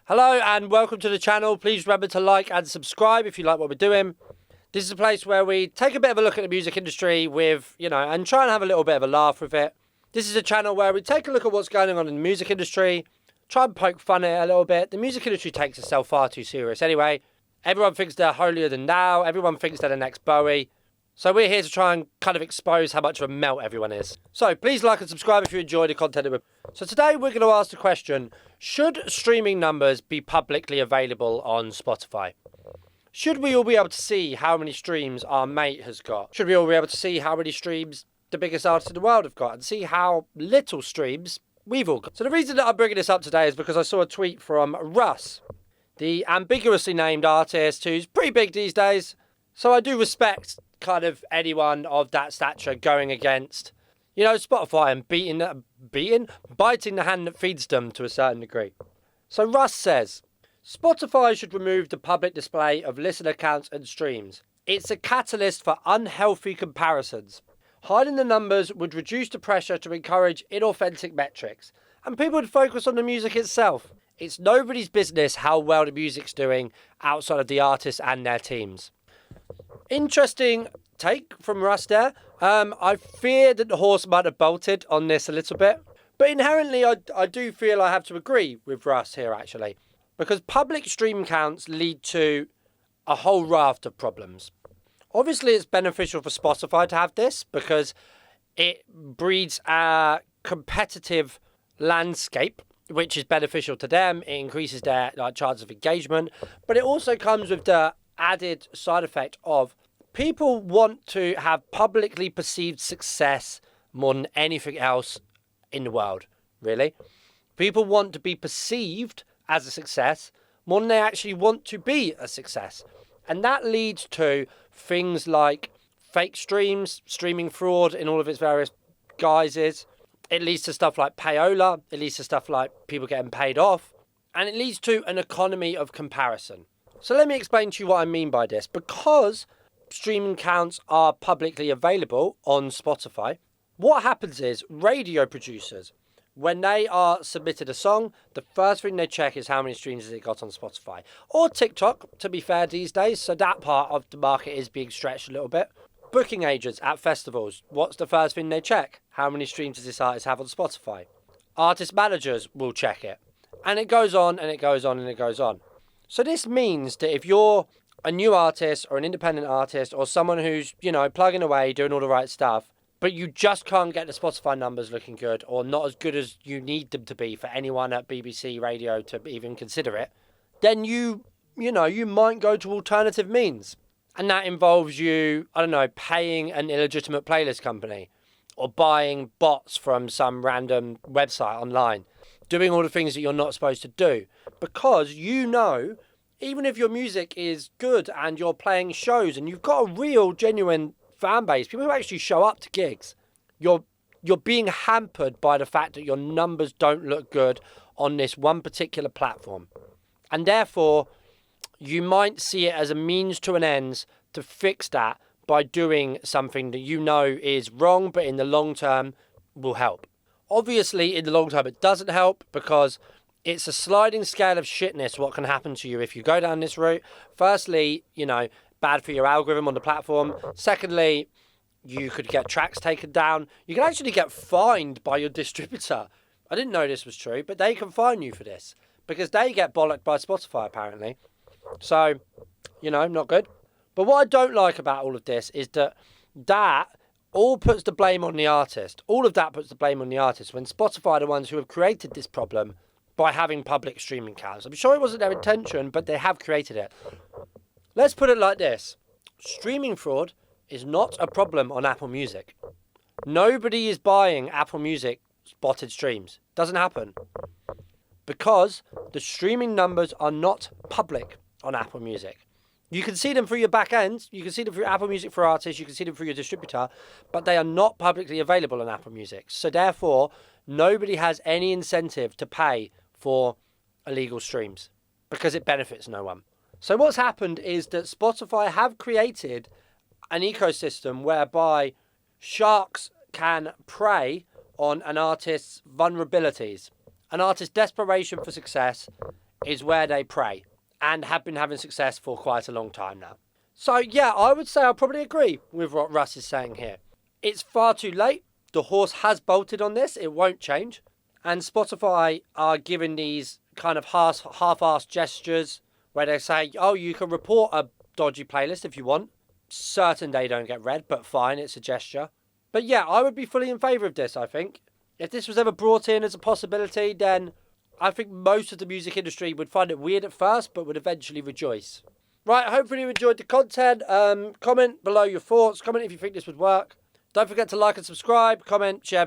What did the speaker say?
Hello and welcome to the channel. Please remember to like and subscribe if you like what we're doing. This is a place where we take a bit of a look at the music industry with, and try and have a little bit of a laugh with it. This is a channel where we take a look at what's going on in the music industry, try and poke fun at it a little bit. The music industry takes itself far too serious anyway. Everyone thinks they're holier than thou. Everyone thinks they're the next Bowie. So we're here to try and kind of expose how much of a melt everyone is. So please like and subscribe if you enjoy the content. So today we're going to ask the question, should streaming numbers be publicly available on Spotify? Should we all be able to see how many streams our mate has got? Should we all be able to see how many streams the biggest artists in the world have got? And see how little streams we've all got? So the reason that I'm bringing this up today is because I saw a tweet from Russ, the ambiguously named artist who's pretty big these days. So I do respect kind of anyone of that stature going against, Spotify and biting the hand that feeds them to a certain degree. So Russ says, Spotify should remove the public display of listener counts and streams. It's a catalyst for unhealthy comparisons. Hiding the numbers would reduce the pressure to encourage inauthentic metrics, and people would focus on the music itself. It's nobody's business how well the music's doing outside of the artists and their teams. Interesting take from Russ there. I fear that the horse might have bolted on this a little bit. But inherently, I do feel I have to agree with Russ here, actually. Because public stream counts lead to a whole raft of problems. Obviously, it's beneficial for Spotify to have this because it breeds a competitive landscape, which is beneficial to them. It increases their chance of engagement. But it also comes with the added side effect of people want to have publicly perceived success more than anything else in the world, really. People want to be perceived as a success more than they actually want to be a success. And that leads to things like fake streams, streaming fraud in all of its various guises. It leads to stuff like payola. It leads to stuff like people getting paid off. And it leads to an economy of comparison. So let me explain to you what I mean by this. Because streaming counts are publicly available on Spotify, what happens is radio producers, when they are submitted a song, the first thing they check is how many streams has it got on Spotify. Or TikTok, to be fair, these days. So that part of the market is being stretched a little bit. Booking agents at festivals, what's the first thing they check? How many streams does this artist have on Spotify? Artist managers will check it. And it goes on and it goes on and it goes on. So this means that if you're a new artist or an independent artist or someone who's, plugging away, doing all the right stuff, but you just can't get the Spotify numbers looking good or not as good as you need them to be for anyone at BBC Radio to even consider it, then you might go to alternative means. And that involves you, paying an illegitimate playlist company or buying bots from some random website online, doing all the things that you're not supposed to do. Because even if your music is good and you're playing shows and you've got a real, genuine fan base, people who actually show up to gigs, you're being hampered by the fact that your numbers don't look good on this one particular platform. And therefore, you might see it as a means to an end to fix that by doing something that is wrong, but in the long term will help. Obviously, in the long term, it doesn't help because it's a sliding scale of shitness what can happen to you if you go down this route. Firstly, bad for your algorithm on the platform. Secondly, you could get tracks taken down. You can actually get fined by your distributor. I didn't know this was true, but they can fine you for this because they get bollocked by Spotify, apparently. So, not good. But what I don't like about all of this is that all puts the blame on the artist. All of that puts the blame on the artist when Spotify are the ones who have created this problem by having public streaming counts. I'm sure it wasn't their intention, but they have created it. Let's put it like this. Streaming fraud is not a problem on Apple Music. Nobody is buying Apple Music spotted streams. Doesn't happen. Because the streaming numbers are not public on Apple Music. You can see them through your back end. You can see them through Apple Music for artists. You can see them through your distributor. But they are not publicly available on Apple Music. So therefore, nobody has any incentive to pay for illegal streams because it benefits no one. So what's happened is that Spotify have created an ecosystem whereby sharks can prey on an artist's vulnerabilities. An artist's desperation for success is where they prey and have been having success for quite a long time now. So yeah, I would say I probably agree with what Russ is saying here. It's far too late. The horse has bolted on this. It won't change. And Spotify are giving these kind of half-assed gestures where they say, oh, you can report a dodgy playlist if you want. Certain they don't get read, but fine, it's a gesture. But yeah, I would be fully in favour of this, I think. If this was ever brought in as a possibility, then I think most of the music industry would find it weird at first, but would eventually rejoice. Right, hopefully you enjoyed the content. Comment below your thoughts. Comment if you think this would work. Don't forget to like and subscribe, comment, share videos.